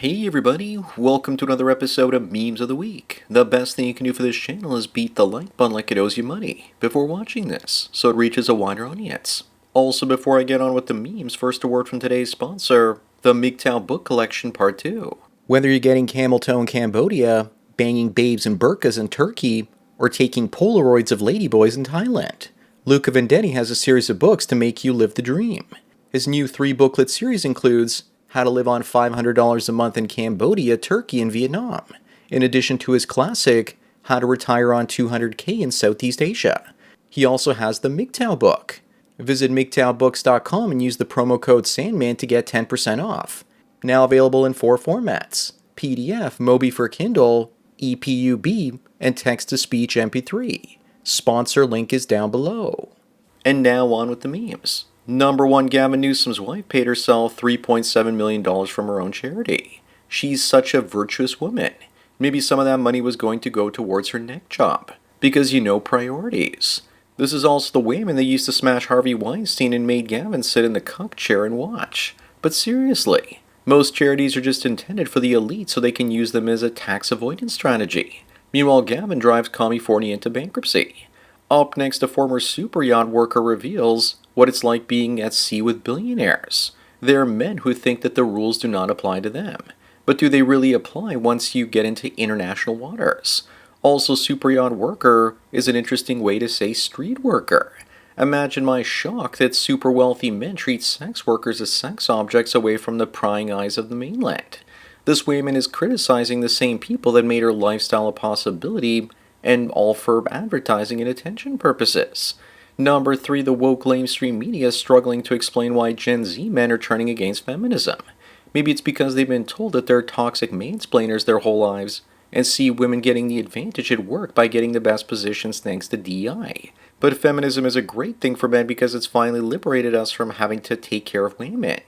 Hey everybody, welcome to another episode of Memes of the Week. The best thing you can do for this channel is beat the like button like it owes you money before watching this, so it reaches a wider audience. Also, before I get on with the memes, first a word from today's sponsor, the MGTOW Book Collection Part 2. Whether you're getting camel toe in Cambodia, banging babes in burqas in Turkey, or taking Polaroids of ladyboys in Thailand, Luca Vendetti has a series of books to make you live the dream. His new 3-booklet series includes How to Live on $500 a Month in Cambodia, Turkey, and Vietnam, in addition to his classic, How to Retire on $200K in Southeast Asia. He also has the MGTOW book. Visit MGTOWbooks.com and use the promo code SANDMAN to get 10% off. Now available in 4 formats, PDF, Mobi for Kindle, EPUB, and text-to-speech MP3. Sponsor link is down below. And now on with the memes. Number 1, Gavin Newsom's wife paid herself $3.7 million from her own charity. She's such a virtuous woman. Maybe some of that money was going to go towards her neck job. Because you know priorities. This is also the woman that used to smash Harvey Weinstein and made Gavin sit in the cuck chair and watch. But seriously, most charities are just intended for the elite so they can use them as a tax avoidance strategy. Meanwhile, Gavin drives California into bankruptcy. Up next, a former super yacht worker reveals what it's like being at sea with billionaires. There are men who think that the rules do not apply to them. But do they really apply once you get into international waters? Also, super yacht worker is an interesting way to say street worker. Imagine my shock that super wealthy men treat sex workers as sex objects away from the prying eyes of the mainland. This woman is criticizing the same people that made her lifestyle a possibility, and all for advertising and attention purposes. Number 3, the woke lamestream media is struggling to explain why Gen Z men are turning against feminism. Maybe it's because they've been told that they're toxic mansplainers their whole lives, and see women getting the advantage at work by getting the best positions thanks to DEI. But feminism is a great thing for men because it's finally liberated us from having to take care of women.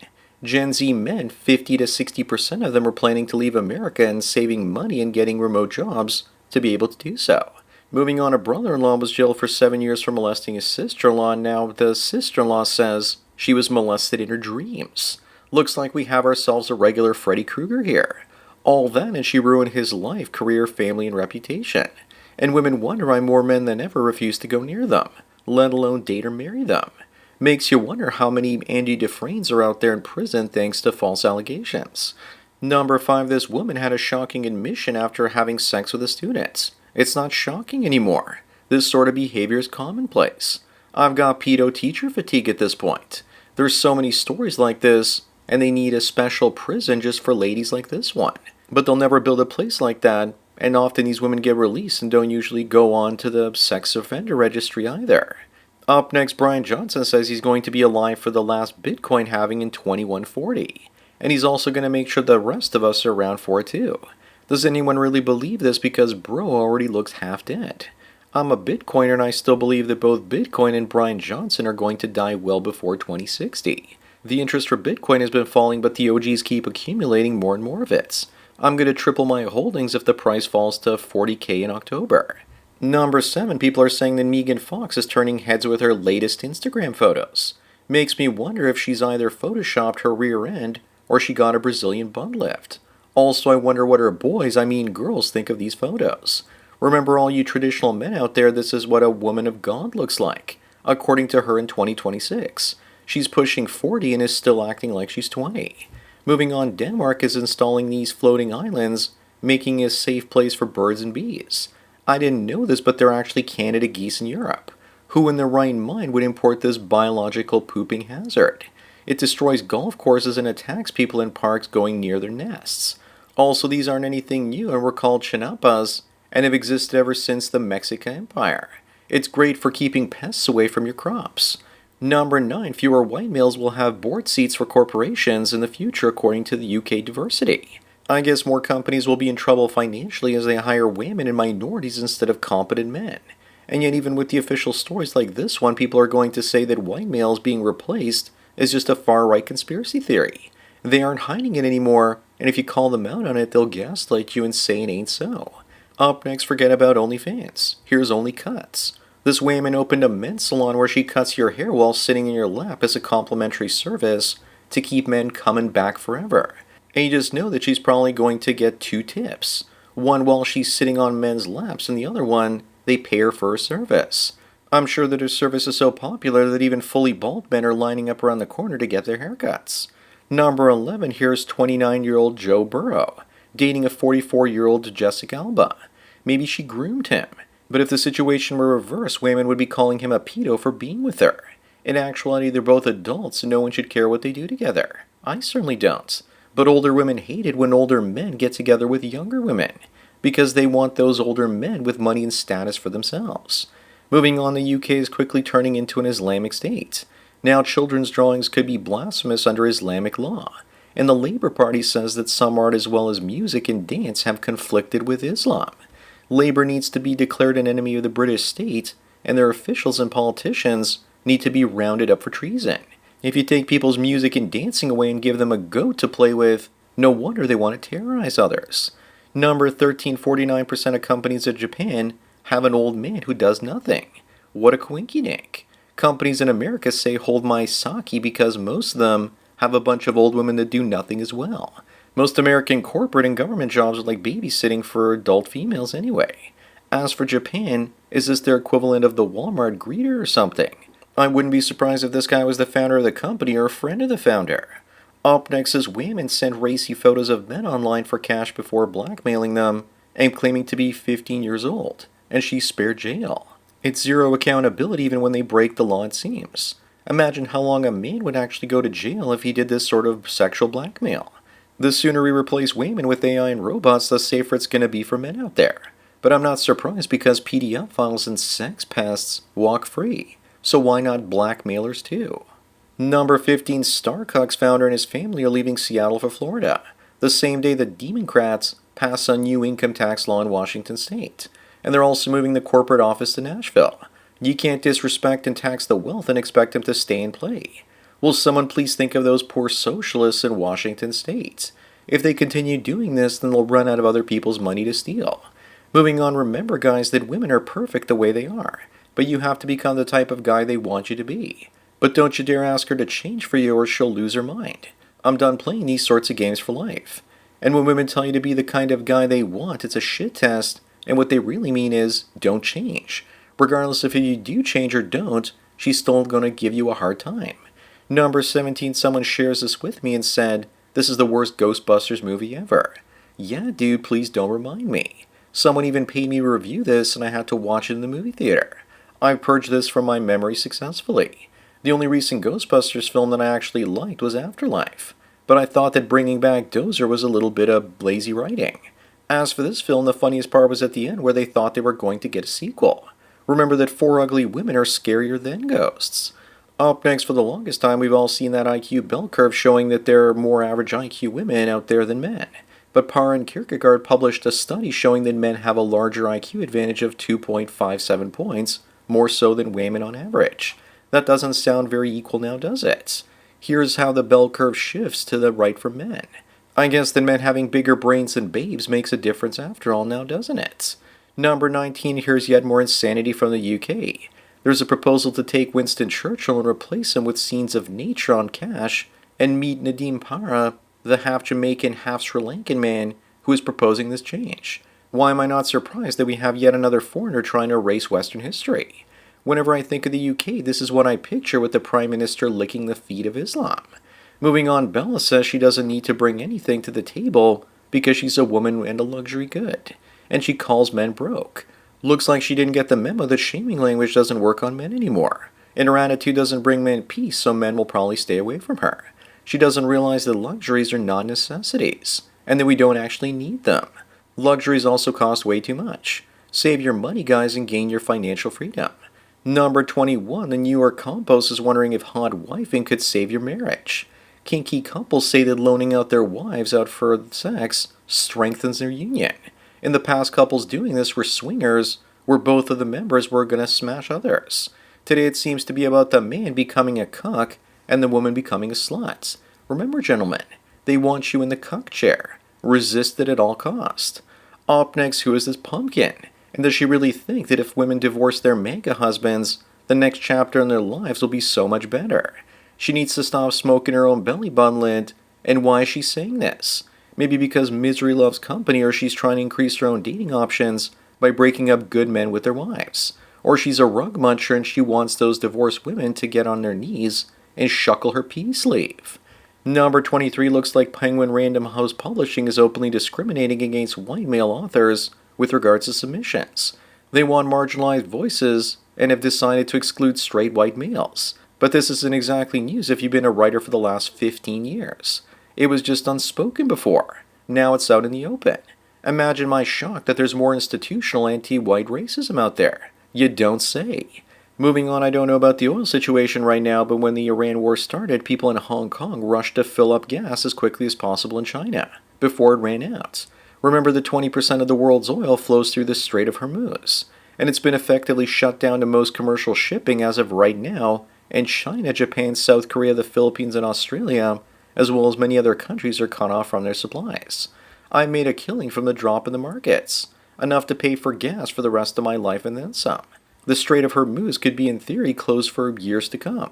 Gen Z men, 50 to 60% of them are planning to leave America and saving money and getting remote jobs to be able to do so. Moving on, a brother-in-law was jailed for 7 years for molesting his sister-in-law, and now the sister-in-law says she was molested in her dreams. Looks like we have ourselves a regular Freddy Krueger here. All that, and she ruined his life, career, family, and reputation. And women wonder why more men than ever refuse to go near them, let alone date or marry them. Makes you wonder how many Andy Dufresnes are out there in prison thanks to false allegations. Number 5, this woman had a shocking admission after having sex with a student. It's not shocking anymore. This sort of behavior is commonplace. I've got pedo teacher fatigue at this point. There's so many stories like this, and they need a special prison just for ladies like this one. But they'll never build a place like that, and often these women get released and don't usually go on to the sex offender registry either. Up next, Brian Johnson says he's going to be alive for the last Bitcoin halving in 2140. And he's also going to make sure the rest of us are around for it too. Does anyone really believe this because bro already looks half dead? I'm a Bitcoiner and I still believe that both Bitcoin and Brian Johnson are going to die well before 2060. The interest for Bitcoin has been falling, but the OGs keep accumulating more and more of it. I'm going to triple my holdings if the price falls to 40K in October. Number 7, people are saying that Megan Fox is turning heads with her latest Instagram photos. Makes me wonder if she's either photoshopped her rear end or she got a Brazilian butt lift. Also, I wonder what her boys, I mean girls, think of these photos. Remember, all you traditional men out there, this is what a woman of God looks like, according to her in 2026. She's pushing 40 and is still acting like she's 20. Moving on, Denmark is installing these floating islands, making a safe place for birds and bees. I didn't know this, but they're actually Canada geese in Europe. Who in their right mind would import this biological pooping hazard? It destroys golf courses and attacks people in parks going near their nests. Also, these aren't anything new and were called chinapas and have existed ever since the Mexican Empire. It's great for keeping pests away from your crops. Number 9, fewer white males will have board seats for corporations in the future according to the UK diversity. I guess more companies will be in trouble financially as they hire women and minorities instead of competent men. And yet even with the official stories like this one, people are going to say that white males being replaced is just a far-right conspiracy theory. They aren't hiding it anymore, and if you call them out on it, they'll gaslight you and say it ain't so. Up next, forget about OnlyFans. Here's Only Cuts. This woman opened a men's salon where she cuts your hair while sitting in your lap as a complimentary service to keep men coming back forever. And you just know that she's probably going to get 2 tips. One while she's sitting on men's laps, and the other one, they pay her for her service. I'm sure that her service is so popular that even fully bald men are lining up around the corner to get their haircuts. Number 11, here's 29-year-old Joe Burrow, dating a 44-year-old Jessica Alba. Maybe she groomed him. But if the situation were reversed, women would be calling him a pedo for being with her. In actuality, they're both adults and no one should care what they do together. I certainly don't. But older women hate it when older men get together with younger women, because they want those older men with money and status for themselves. Moving on, the UK is quickly turning into an Islamic state. Now children's drawings could be blasphemous under Islamic law, and the Labour Party says that some art as well as music and dance have conflicted with Islam. Labour needs to be declared an enemy of the British state, and their officials and politicians need to be rounded up for treason. If you take people's music and dancing away and give them a goat to play with, no wonder they want to terrorize others. Number 13, 49% of companies in Japan have an old man who does nothing. What a coinkydink. Companies in America say hold my sake because most of them have a bunch of old women that do nothing as well. Most American corporate and government jobs are like babysitting for adult females anyway. As for Japan, is this their equivalent of the Walmart greeter or something? I wouldn't be surprised if this guy was the founder of the company or a friend of the founder. Up next is women send racy photos of men online for cash before blackmailing them and claiming to be 15 years old, and she's spared jail. It's zero accountability even when they break the law, it seems. Imagine how long a man would actually go to jail if he did this sort of sexual blackmail. The sooner we replace women with AI and robots, the safer it's going to be for men out there. But I'm not surprised because PDF files and sex pests walk free. So why not blackmailers too? Number 15, Starbucks founder and his family are leaving Seattle for Florida, the same day the Democrats pass a new income tax law in Washington state. And they're also moving the corporate office to Nashville. You can't disrespect and tax the wealth and expect them to stay and play. Will someone please think of those poor socialists in Washington state? If they continue doing this, then they'll run out of other people's money to steal. Moving on, remember guys that women are perfect the way they are, but you have to become the type of guy they want you to be. But don't you dare ask her to change for you or she'll lose her mind. I'm done playing these sorts of games for life. And when women tell you to be the kind of guy they want, it's a shit test, and what they really mean is, don't change. Regardless if you do change or don't, she's still going to give you a hard time. Number 17, someone shares this with me and said, this is the worst Ghostbusters movie ever. Yeah, dude, please don't remind me. Someone even paid me to review this and I had to watch it in the movie theater. I've purged this from my memory successfully. The only recent Ghostbusters film that I actually liked was Afterlife, but I thought that bringing back Dozer was a little bit of lazy writing. As for this film, the funniest part was at the end where they thought they were going to get a sequel. Remember that 4 ugly women are scarier than ghosts. Up next, for the longest time, we've all seen that IQ bell curve showing that there are more average IQ women out there than men. But Parr and Kierkegaard published a study showing that men have a larger IQ advantage of 2.57 points, more so than women on average. That doesn't sound very equal now, does it? Here's how the bell curve shifts to the right for men. I guess that men having bigger brains than babes makes a difference after all now, doesn't it? Number 19, here's yet more insanity from the UK. There's a proposal to take Winston Churchill and replace him with scenes of nature on cash and meet Nadeem Para, the half-Jamaican, half-Sri Lankan man who is proposing this change. Why am I not surprised that we have yet another foreigner trying to erase Western history? Whenever I think of the UK, this is what I picture with the Prime Minister licking the feet of Islam. Moving on, Bella says she doesn't need to bring anything to the table because she's a woman and a luxury good, and she calls men broke. Looks like she didn't get the memo that shaming language doesn't work on men anymore, and her attitude doesn't bring men peace, so men will probably stay away from her. She doesn't realize that luxuries are not necessities, and that we don't actually need them. Luxuries also cost way too much. Save your money, guys, and gain your financial freedom. Number 21, the New York Compost is wondering if hot wifing could save your marriage. Kinky couples say that loaning out their wives out for sex strengthens their union. In the past, couples doing this were swingers, where both of the members were going to smash others. Today it seems to be about the man becoming a cuck and the woman becoming a slut. Remember, gentlemen, they want you in the cuck chair. Resist it at all cost. Up next, who is this pumpkin? And does she really think that if women divorce their mega husbands, the next chapter in their lives will be so much better? She needs to stop smoking her own belly button lint And why is she saying this? Maybe because misery loves company, or she's trying to increase her own dating options by breaking up good men with their wives. Or she's a rug muncher and she wants those divorced women to get on their knees and shuckle her peace sleeve. Number 23 looks like Penguin Random House Publishing is openly discriminating against white male authors with regards to submissions. They want marginalized voices and have decided to exclude straight white males. But this isn't exactly news if you've been a writer for the last 15 years. It was just unspoken before. Now it's out in the open. Imagine my shock that there's more institutional anti-white racism out there. You don't say. Moving on, I don't know about the oil situation right now, but when the Iran war started, people in Hong Kong rushed to fill up gas as quickly as possible in China, before it ran out. Remember that 20% of the world's oil flows through the Strait of Hormuz, and it's been effectively shut down to most commercial shipping as of right now, and China, Japan, South Korea, the Philippines, and Australia, as well as many other countries, are cut off from their supplies. I made a killing from the drop in the markets, enough to pay for gas for the rest of my life and then some. The Strait of Hormuz could be in theory closed for years to come.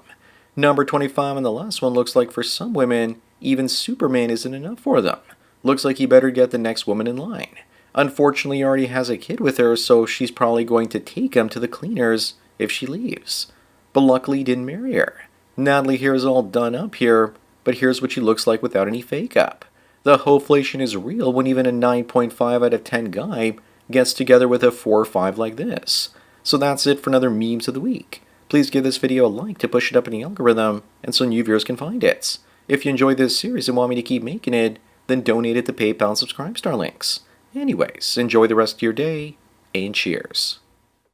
Number 25 and the last one looks like for some women, even Superman isn't enough for them. Looks like he better get the next woman in line. Unfortunately, he already has a kid with her, so she's probably going to take him to the cleaners if she leaves. But luckily he didn't marry her. Natalie here is all done up here, but here's what she looks like without any fake up. The hoflation is real when even a 9.5 out of 10 guy gets together with a 4 or 5 like this. So that's it for another Memes of the Week. Please give this video a like to push it up in the algorithm and so new viewers can find it. If you enjoyed this series and want me to keep making it, then donate it to PayPal and Subscribe Star links. Anyways, enjoy the rest of your day, and cheers.